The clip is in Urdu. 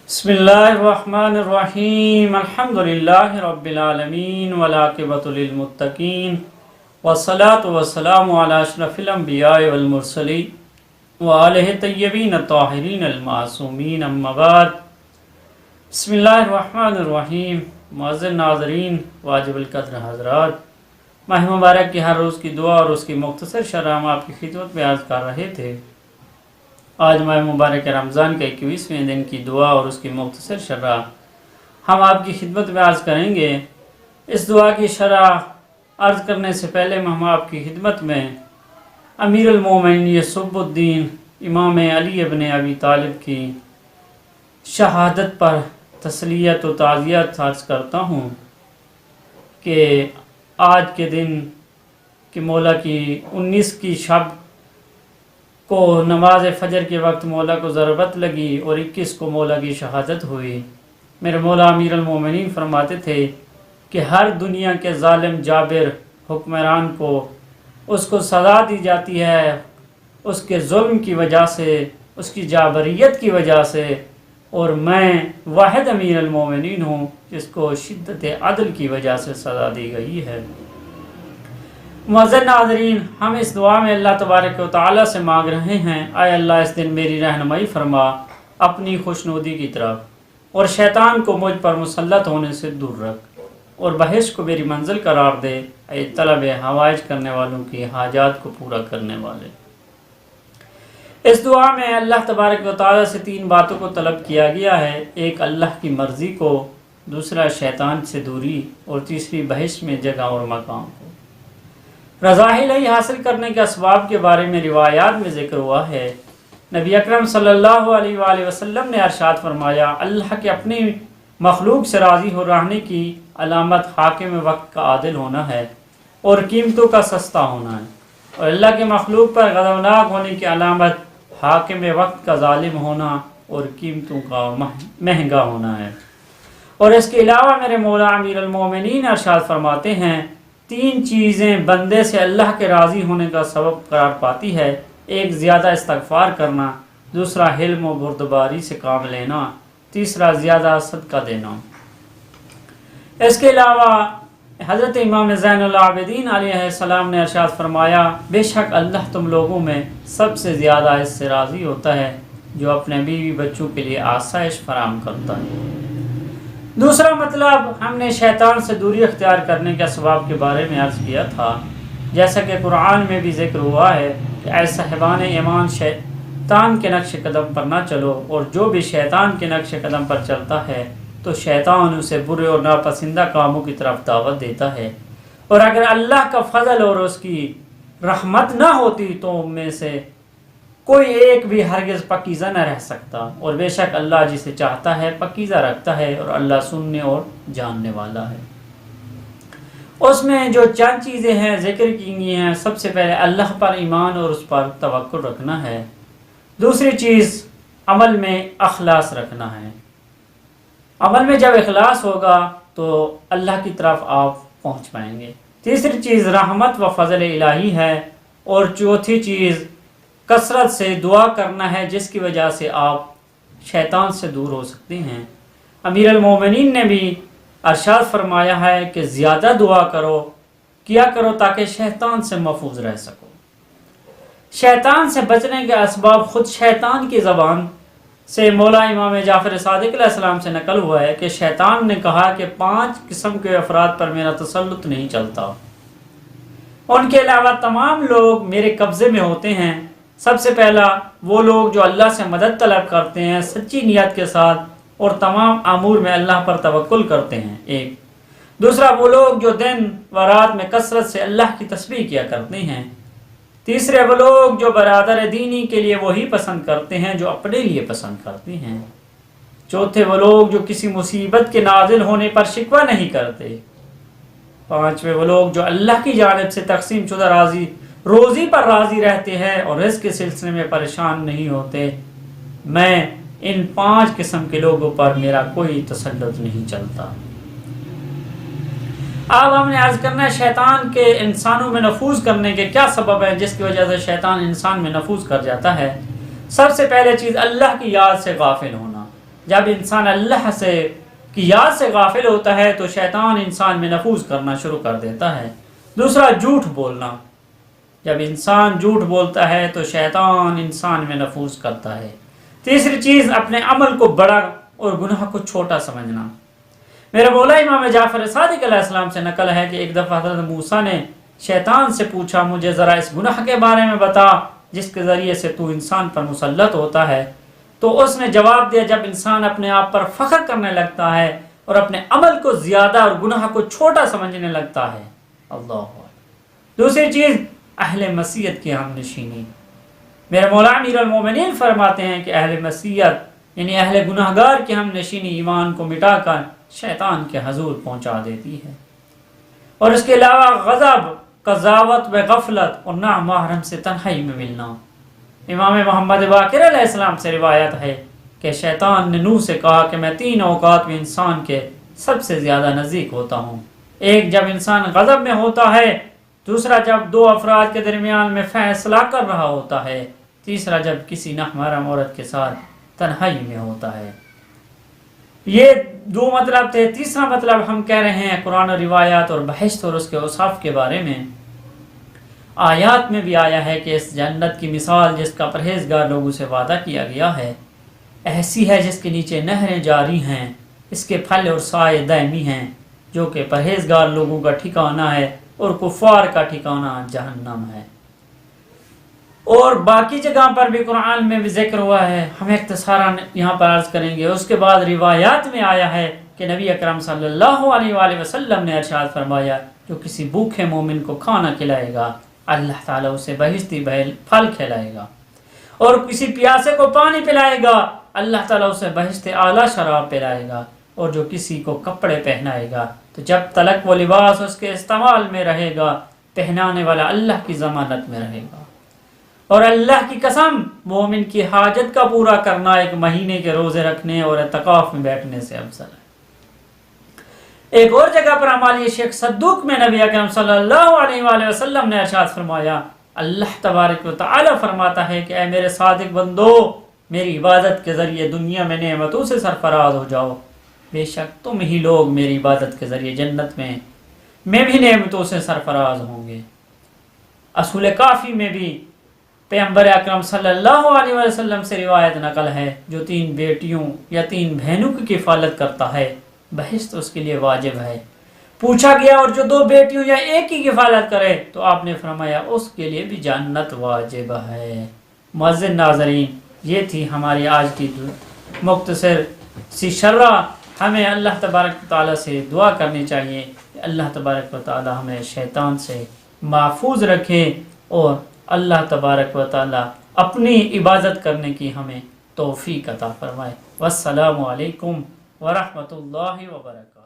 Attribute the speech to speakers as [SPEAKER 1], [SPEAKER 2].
[SPEAKER 1] بسم اللہ الرحمن الرحیم الحمدللہ رب العالمین والعاقبۃ للمتقین والصلاة والسلام علی اشرف الانبیاء والمرسلین وآلہ الطیبین الطاہرین المعصومین اما بعد۔ بسم اللہ الرحمن الرحیم۔ معزز ناظرین، واجب القدر حضرات، ماہ مبارک کی ہر روز کی دعا اور اس کی مختصر شرح ہم آپ کی خدمت میں عرض کر رہے تھے۔ آج ماہ مبارک رمضان کے 21ویں دن کی دعا اور اس کی مختصر شرح ہم آپ کی خدمت میں عرض کریں گے۔ اس دعا کی شرح عرض کرنے سے پہلے ہم آپ کی خدمت میں امیر المومنین یسب الدین امام علی ابن ابی طالب کی شہادت پر تسلیت و تعزیت عرض کرتا ہوں کہ آج کے دن کہ مولا کی 19 کی شب کو نماز فجر کے وقت مولا کو ضربت لگی اور 21 کو مولا کی شہادت ہوئی۔ میرے مولا امیر المومنین فرماتے تھے کہ ہر دنیا کے ظالم جابر حکمران کو اس کو سزا دی جاتی ہے اس کے ظلم کی وجہ سے، اس کی جابریت کی وجہ سے، اور میں واحد امیر المومنین ہوں جس کو شدت عدل کی وجہ سے سزا دی گئی ہے۔ معزز ناظرین، ہم اس دعا میں اللہ تبارک و تعالیٰ سے مانگ رہے ہیں، اے اللہ اس دن میری رہنمائی فرما اپنی خوشنودی کی طرف، اور شیطان کو مجھ پر مسلط ہونے سے دور رکھ، اور بہشت کو میری منزل قرار دے، اے طلب حوائج کرنے والوں کی حاجات کو پورا کرنے والے۔ اس دعا میں اللہ تبارک و تعالیٰ سے 3 باتوں کو طلب کیا گیا ہے، ایک اللہ کی مرضی کو، دوسرا شیطان سے دوری، اور تیسری بہشت میں جگہ اور مقام کو۔ رضا الہی حاصل کرنے کے اسباب کے بارے میں روایات میں ذکر ہوا ہے۔ نبی اکرم صلی اللہ علیہ وآلہ وسلم نے ارشاد فرمایا، اللہ کے اپنی مخلوق سے راضی ہو رہنے کی علامت حاکم وقت کا عادل ہونا ہے اور قیمتوں کا سستا ہونا ہے، اور اللہ کے مخلوق پر غضبناک ہونے کی علامت حاکم وقت کا ظالم ہونا اور قیمتوں کا مہنگا ہونا ہے۔ اور اس کے علاوہ میرے مولا امیر المومنین ارشاد فرماتے ہیں، 3 چیزیں بندے سے اللہ کے راضی ہونے کا سبب قرار پاتی ہے، ایک زیادہ استغفار کرنا، دوسرا حلم و بردباری سے کام لینا، تیسرا زیادہ صدقہ دینا۔ اس کے علاوہ حضرت امام زین العابدین علیہ السلام نے ارشاد فرمایا، بے شک اللہ تم لوگوں میں سب سے زیادہ اس سے راضی ہوتا ہے جو اپنے بیوی بچوں کے لیے آسائش فراہم کرتا ہے۔ دوسرا مطلب ہم نے شیطان سے دوری اختیار کرنے کے اسباب کے بارے میں عرض کیا تھا، جیسا کہ قرآن میں بھی ذکر ہوا ہے کہ اے صاحبان ایمان شیطان کے نقش قدم پر نہ چلو، اور جو بھی شیطان کے نقش قدم پر چلتا ہے تو شیطان اسے برے اور ناپسندہ کاموں کی طرف دعوت دیتا ہے، اور اگر اللہ کا فضل اور اس کی رحمت نہ ہوتی تو ان میں سے کوئی ایک بھی ہرگز پاکیزہ نہ رہ سکتا، اور بے شک اللہ جسے چاہتا ہے پاکیزہ رکھتا ہے، اور اللہ سننے اور جاننے والا ہے۔ اس میں جو چند چیزیں ہیں ذکر کی گئی ہیں، سب سے پہلے اللہ پر ایمان اور اس پر توکل رکھنا ہے، دوسری چیز عمل میں اخلاص رکھنا ہے، عمل میں جب اخلاص ہوگا تو اللہ کی طرف آپ پہنچ پائیں گے، تیسری چیز رحمت و فضل الہی ہے، اور چوتھی چیز کثرت سے دعا کرنا ہے جس کی وجہ سے آپ شیطان سے دور ہو سکتے ہیں۔ امیر المومنین نے بھی ارشاد فرمایا ہے کہ زیادہ دعا کیا کرو تاکہ شیطان سے محفوظ رہ سکو۔ شیطان سے بچنے کے اسباب خود شیطان کی زبان سے مولا امام جعفر صادق علیہ السلام سے نقل ہوا ہے کہ شیطان نے کہا کہ 5 قسم کے افراد پر میرا تسلط نہیں چلتا، ان کے علاوہ تمام لوگ میرے قبضے میں ہوتے ہیں۔ سب سے پہلا وہ لوگ جو اللہ سے مدد طلب کرتے ہیں سچی نیت کے ساتھ اور تمام امور میں اللہ پر توکل کرتے ہیں، ایک دوسرا وہ لوگ جو دن و رات میں کثرت سے اللہ کی تسبیح کیا کرتے ہیں، تیسرے وہ لوگ جو برادر دینی کے لیے وہی پسند کرتے ہیں جو اپنے لیے پسند کرتے ہیں، چوتھے وہ لوگ جو کسی مصیبت کے نازل ہونے پر شکوہ نہیں کرتے، پانچویں وہ لوگ جو اللہ کی جانب سے تقسیم شدہ روزی پر راضی رہتے ہیں اور رزق کے سلسلے میں پریشان نہیں ہوتے۔ میں ان 5 قسم کے لوگوں پر میرا کوئی تسلط نہیں چلتا۔ اب ہم نے عرض کرنا ہے شیطان کے انسانوں میں نفوذ کرنے کے کیا سبب ہے جس کی وجہ سے شیطان انسان میں نفوذ کر جاتا ہے۔ سب سے پہلے چیز اللہ کی یاد سے غافل ہونا، جب انسان اللہ سے کی یاد سے غافل ہوتا ہے تو شیطان انسان میں نفوذ کرنا شروع کر دیتا ہے۔ دوسرا، جھوٹ بولنا، جب انسان جھوٹ بولتا ہے تو شیطان انسان میں نفوذ کرتا ہے۔ تیسری چیز، اپنے عمل کو بڑا اور گناہ کو چھوٹا سمجھنا۔ میرے مولا امام جعفر صادق علیہ السلام سے نقل ہے کہ ایک دفعہ حضرت موسیٰ نے شیطان سے پوچھا، مجھے ذرا اس گناہ کے بارے میں بتا جس کے ذریعے سے تو انسان پر مسلط ہوتا ہے۔ تو اس نے جواب دیا، جب انسان اپنے آپ پر فخر کرنے لگتا ہے اور اپنے عمل کو زیادہ اور گناہ کو چھوٹا سمجھنے لگتا ہے۔ اللہ اکبر۔ دوسری چیز، اہل مسیت کی ہم نشینی۔ میرے مولا امیر المومنین فرماتے ہیں کہ اہل مسیت یعنی اہل گناہگار کی ہم نشینی ایمان کو مٹا کر شیطان کے حضور پہنچا دیتی ہے۔ اور اس کے علاوہ غضب، قضاوت و غفلت اور نامحرم سے تنہائی میں ملنا۔ امام محمد باقر علیہ السلام سے روایت ہے کہ شیطان نے نوح سے کہا کہ میں 3 اوقات میں انسان کے سب سے زیادہ نزدیک ہوتا ہوں۔ ایک، جب انسان غضب میں ہوتا ہے، دوسرا جب 2 افراد کے درمیان میں فیصلہ کر رہا ہوتا ہے، تیسرا جب کسی نامحرم عورت کے ساتھ تنہائی میں ہوتا ہے۔ یہ 2 مطلب تھے۔ تیسرا مطلب ہم کہہ رہے ہیں قرآن و روایات اور بحث اور اس کے اوصاف کے بارے میں۔ آیات میں بھی آیا ہے کہ اس جنت کی مثال جس کا پرہیزگار لوگوں سے وعدہ کیا گیا ہے ایسی ہے جس کے نیچے نہریں جاری ہیں، اس کے پھل اور سائے دائمی ہیں، جو کہ پرہیزگار لوگوں کا ٹھکانہ ہے اور کفار کا ٹھکانہ جہنم ہے۔ اور باقی جگہ پر بھی قرآن میں بھی ذکر ہوا ہے، ہم اختصاراً یہاں پر عرض کریں گے۔ اس کے بعد روایات میں آیا ہے کہ نبی اکرم صلی اللہ علیہ وآلہ وسلم نے ارشاد فرمایا، جو کسی بھوکے مومن کو کھانا کھلائے گا اللہ تعالیٰ اسے بہشتی پھل کھلائے گا، اور کسی پیاسے کو پانی پلائے گا اللہ تعالیٰ اسے بہشت اعلیٰ شراب پلائے گا، اور جو کسی کو کپڑے پہنائے گا تو جب تلک وہ لباس اس کے استعمال میں رہے گا پہنانے والا اللہ کی ضمانت میں رہے گا۔ اور اللہ کی قسم، مومن کی حاجت کا پورا کرنا 1 مہینے کے روزے رکھنے اور اعتکاف میں بیٹھنے سے افضل ہے۔ ایک اور جگہ پر ہماری شیخ صدوق میں نبی اکرم صلی اللہ علیہ وآلہ وسلم نے ارشاد فرمایا، اللہ تبارک و تعالی فرماتا ہے کہ اے میرے صادق بندو، میری عبادت کے ذریعے دنیا میں نعمتوں سے سرفراز ہو جاؤ، بے شک تم ہی لوگ میری عبادت کے ذریعے جنت میں بھی نعمتوں سے سرفراز ہوں گے۔ اصول کافی میں بھی پیغمبر اکرم صلی اللہ علیہ وسلم سے روایت نقل ہے، جو 3 بیٹیوں یا 3 بہنوں کی کفالت کرتا ہے بہشت اس کے لیے واجب ہے۔ پوچھا گیا اور جو 2 بیٹیوں یا ایک کی کفالت کرے تو آپ نے فرمایا اس کے لیے بھی جنت واجب ہے۔ معزز ناظرین، یہ تھی ہماری آج کی مختصر سی شرح۔ ہمیں اللہ تبارک و تعالیٰ سے دعا کرنی چاہیے کہ اللہ تبارک و تعالیٰ ہمیں شیطان سے محفوظ رکھے اور اللہ تبارک و تعالیٰ اپنی عبادت کرنے کی ہمیں توفیق عطا فرمائے۔ والسلام علیکم ورحمۃ اللہ وبرکاتہ۔